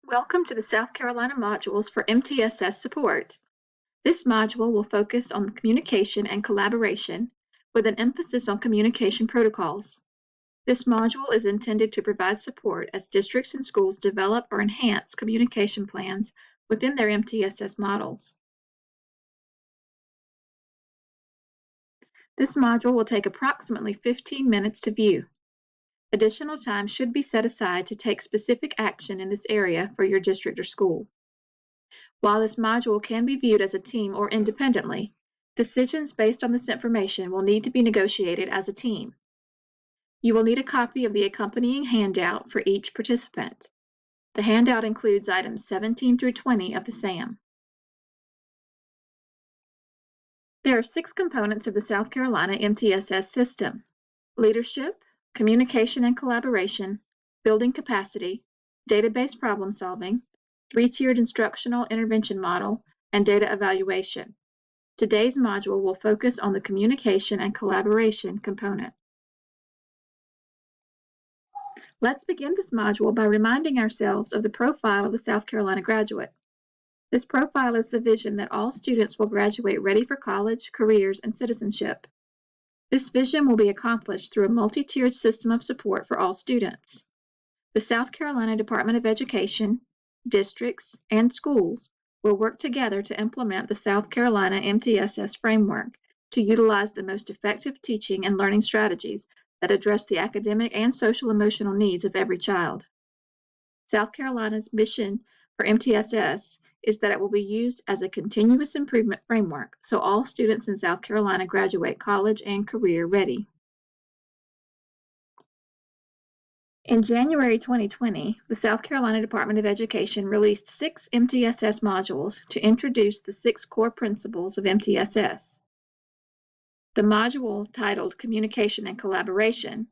Welcome to the South Carolina modules for MTSS support. This module will focus on communication and collaboration with an emphasis on communication protocols. This module is intended to provide support as districts and schools develop or enhance communication plans within their MTSS models. This module will take approximately 15 minutes to view. Additional time should be set aside to take specific action in this area for your district or school. While this module can be viewed as a team or independently, decisions based on this information will need to be negotiated as a team. You will need a copy of the accompanying handout for each participant. The handout includes items 17 through 20 of the SAM. There are 6 components of the South Carolina MTSS system: leadership, communication and collaboration, building capacity, database problem solving, 3-tiered instructional intervention model, and data evaluation. Today's module will focus on the communication and collaboration component. Let's begin this module by reminding ourselves of the profile of the South Carolina graduate. This profile is the vision that all students will graduate ready for college, careers, and citizenship. This vision will be accomplished through a multi-tiered system of support for all students. The South Carolina Department of Education, districts, and schools will work together to implement the South Carolina MTSS framework to utilize the most effective teaching and learning strategies that address the academic and social-emotional needs of every child. South Carolina's mission for MTSS is that it will be used as a continuous improvement framework so all students in South Carolina graduate college and career ready. In January 2020, the South Carolina Department of Education released 6 MTSS modules to introduce the 6 core principles of MTSS. The module titled Communication and Collaboration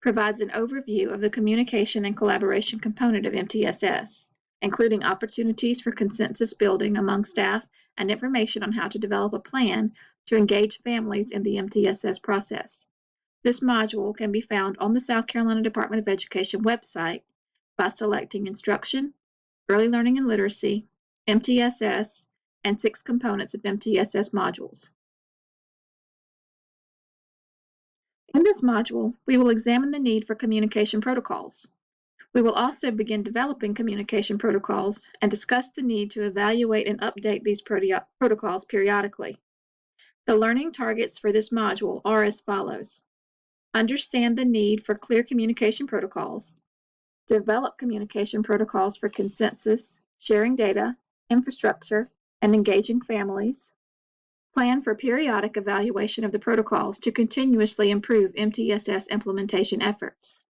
provides an overview of the communication and collaboration component of MTSS, including opportunities for consensus building among staff and information on how to develop a plan to engage families in the MTSS process. This module can be found on the South Carolina Department of Education website by selecting Instruction, Early Learning and Literacy, MTSS, and 6 components of MTSS modules. In this module, we will examine the need for communication protocols. We will also begin developing communication protocols and discuss the need to evaluate and update these protocols periodically. The learning targets for this module are as follows: understand the need for clear communication protocols, develop communication protocols for consensus, sharing data, infrastructure, and engaging families, plan for periodic evaluation of the protocols to continuously improve MTSS implementation efforts.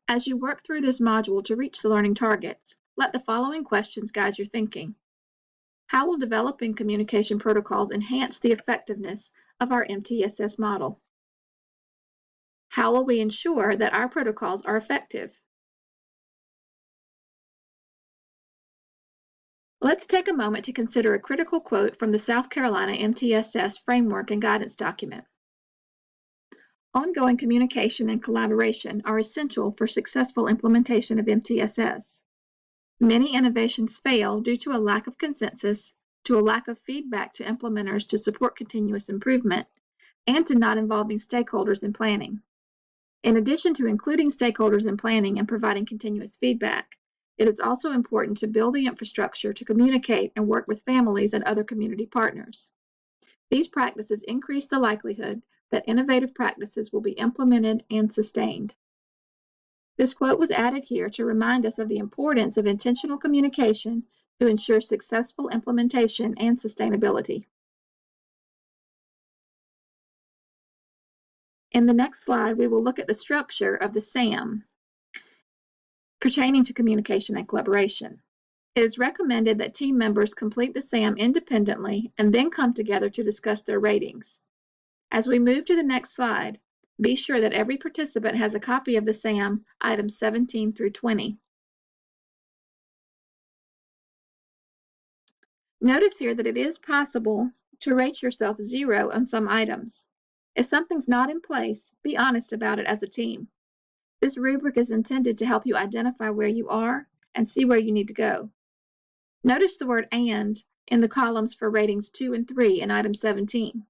As you work through this module to reach the learning targets, let the following questions guide your thinking. How will developing communication protocols enhance the effectiveness of our MTSS model? How will we ensure that our protocols are effective? Let's take a moment to consider a critical quote from the South Carolina MTSS Framework and Guidance document. Ongoing communication and collaboration are essential for successful implementation of MTSS. Many innovations fail due to a lack of consensus, to a lack of feedback to implementers to support continuous improvement, and to not involving stakeholders in planning. In addition to including stakeholders in planning and providing continuous feedback, it is also important to build the infrastructure to communicate and work with families and other community partners. These practices increase the likelihood that innovative practices will be implemented and sustained. This quote was added here to remind us of the importance of intentional communication to ensure successful implementation and sustainability. In the next slide, we will look at the structure of the SAM pertaining to communication and collaboration. It is recommended that team members complete the SAM independently and then come together to discuss their ratings. As we move to the next slide, be sure that every participant has a copy of the SAM items 17 through 20. Notice here that it is possible to rate yourself 0 on some items. If something's not in place, be honest about it as a team. This rubric is intended to help you identify where you are and see where you need to go. Notice the word "and" in the columns for ratings 2 and 3 in item 17.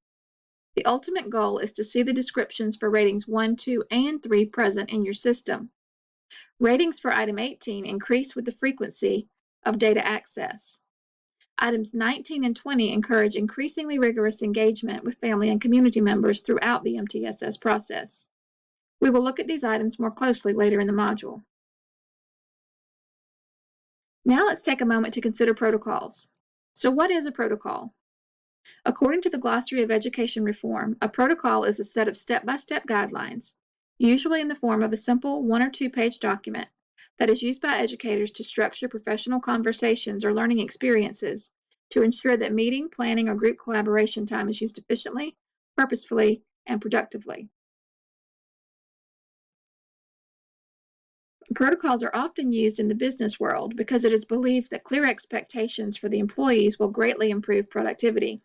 The ultimate goal is to see the descriptions for ratings 1, 2, and 3 present in your system. Ratings for item 18 increase with the frequency of data access. Items 19 and 20 encourage increasingly rigorous engagement with family and community members throughout the MTSS process. We will look at these items more closely later in the module. Now let's take a moment to consider protocols. So what is a protocol? According to the Glossary of Education Reform, a protocol is a set of step-by-step guidelines, usually in the form of a simple 1 or 2 page document, that is used by educators to structure professional conversations or learning experiences to ensure that meeting, planning, or group collaboration time is used efficiently, purposefully, and productively. Protocols are often used in the business world because it is believed that clear expectations for the employees will greatly improve productivity.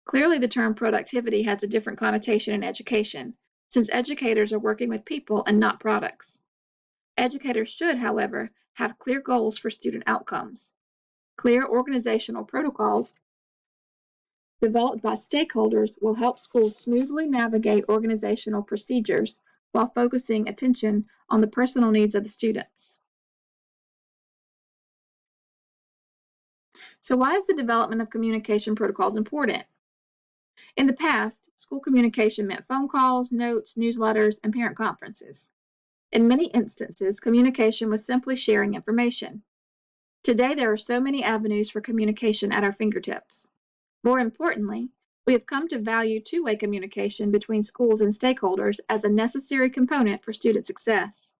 Clearly, the term productivity has a different connotation in education, since educators are working with people and not products. Educators should, however, have clear goals for student outcomes. Clear organizational protocols developed by stakeholders will help schools smoothly navigate organizational procedures while focusing attention on the personal needs of the students. So why is the development of communication protocols important? In the past, school communication meant phone calls, notes, newsletters, and parent conferences. In many instances, communication was simply sharing information. Today, there are so many avenues for communication at our fingertips. More importantly, we have come to value two-way communication between schools and stakeholders as a necessary component for student success.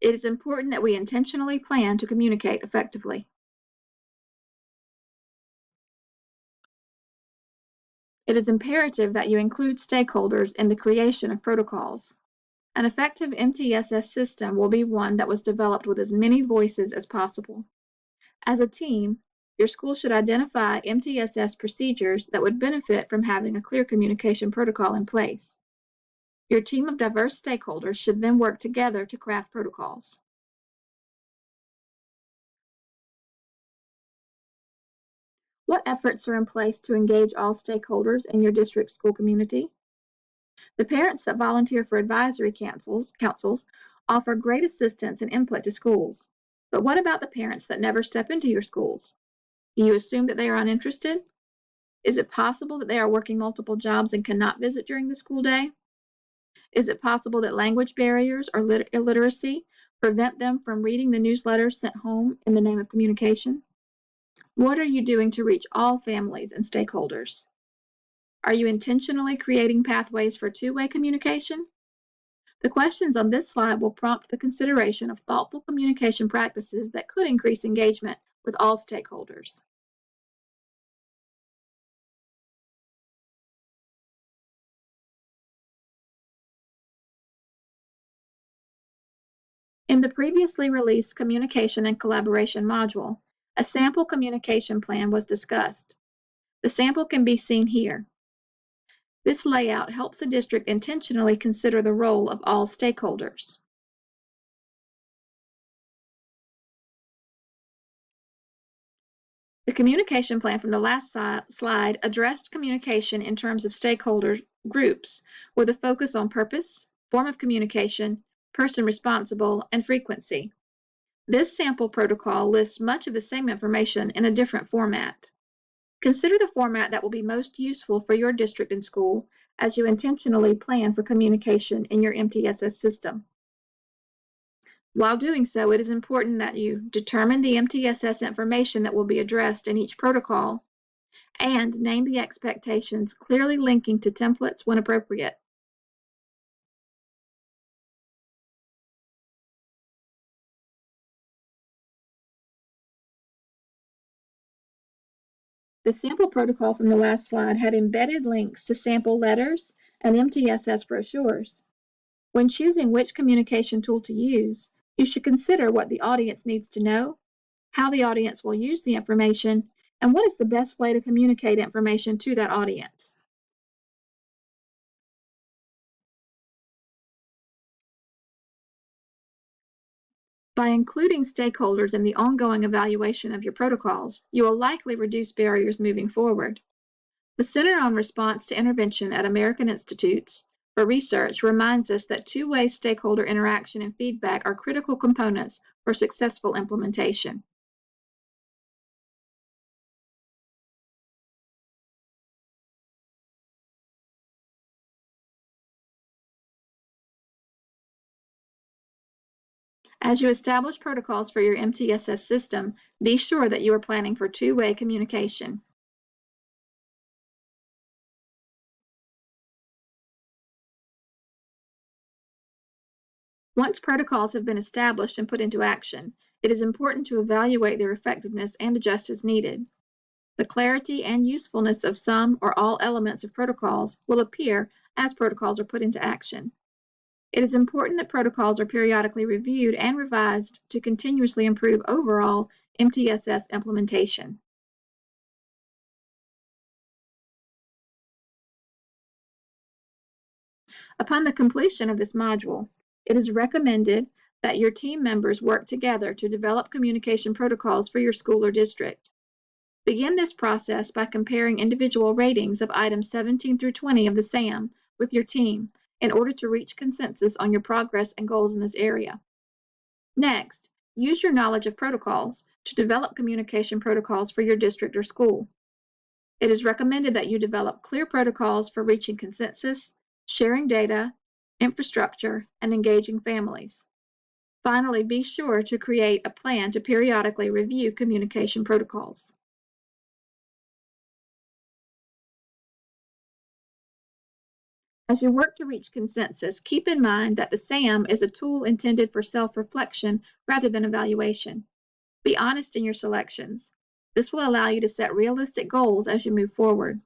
It is important that we intentionally plan to communicate effectively. It is imperative that you include stakeholders in the creation of protocols. An effective MTSS system will be one that was developed with as many voices as possible. As a team, your school should identify MTSS procedures that would benefit from having a clear communication protocol in place. Your team of diverse stakeholders should then work together to craft protocols. What efforts are in place to engage all stakeholders in your district school community? The parents that volunteer for advisory councils offer great assistance and input to schools. But what about the parents that never step into your schools? Do you assume that they are uninterested? Is it possible that they are working multiple jobs and cannot visit during the school day? Is it possible that language barriers or illiteracy prevent them from reading the newsletters sent home in the name of communication? What are you doing to reach all families and stakeholders? Are you intentionally creating pathways for two-way communication? The questions on this slide will prompt the consideration of thoughtful communication practices that could increase engagement with all stakeholders. In the previously released Communication and Collaboration module, a sample communication plan was discussed. The sample can be seen here. This layout helps a district intentionally consider the role of all stakeholders. The communication plan from the last slide addressed communication in terms of stakeholder groups with a focus on purpose, form of communication, person responsible, and frequency. This sample protocol lists much of the same information in a different format. Consider the format that will be most useful for your district and school as you intentionally plan for communication in your MTSS system. While doing so, it is important that you determine the MTSS information that will be addressed in each protocol and name the expectations, clearly linking to templates when appropriate. The sample protocol from the last slide had embedded links to sample letters and MTSS brochures. When choosing which communication tool to use, you should consider what the audience needs to know, how the audience will use the information, and what is the best way to communicate information to that audience. By including stakeholders in the ongoing evaluation of your protocols, you will likely reduce barriers moving forward. The Center on Response to Intervention at American Institutes for Research reminds us that two-way stakeholder interaction and feedback are critical components for successful implementation. As you establish protocols for your MTSS system, be sure that you are planning for two-way communication. Once protocols have been established and put into action, it is important to evaluate their effectiveness and adjust as needed. The clarity and usefulness of some or all elements of protocols will appear as protocols are put into action. It is important that protocols are periodically reviewed and revised to continuously improve overall MTSS implementation. Upon the completion of this module, it is recommended that your team members work together to develop communication protocols for your school or district. Begin this process by comparing individual ratings of items 17 through 20 of the SAM with your team in order to reach consensus on your progress and goals in this area. Next, use your knowledge of protocols to develop communication protocols for your district or school. It is recommended that you develop clear protocols for reaching consensus, sharing data, infrastructure, and engaging families. Finally, be sure to create a plan to periodically review communication protocols. As you work to reach consensus, keep in mind that the SAM is a tool intended for self-reflection rather than evaluation. Be honest in your selections. This will allow you to set realistic goals as you move forward.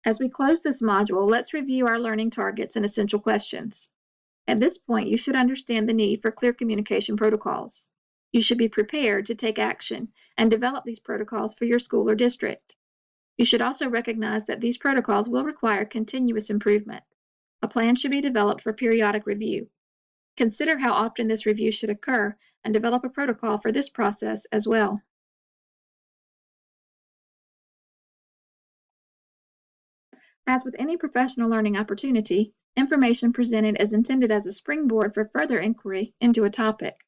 As we close this module, let's review our learning targets and essential questions. At this point, you should understand the need for clear communication protocols. You should be prepared to take action and develop these protocols for your school or district. You should also recognize that these protocols will require continuous improvement. A plan should be developed for periodic review. Consider how often this review should occur and develop a protocol for this process as well. As with any professional learning opportunity, information presented is intended as a springboard for further inquiry into a topic.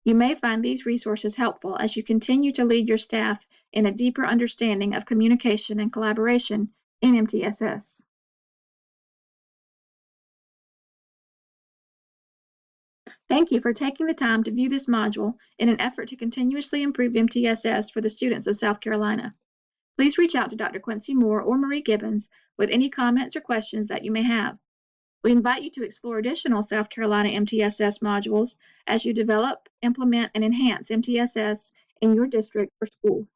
You may find these resources helpful as you continue to lead your staff in a deeper understanding of communication and collaboration in MTSS. Thank you for taking the time to view this module in an effort to continuously improve MTSS for the students of South Carolina. Please reach out to Dr. Quincy Moore or Marie Gibbons with any comments or questions that you may have. We invite you to explore additional South Carolina MTSS modules as you develop, implement, and enhance MTSS in your district or school.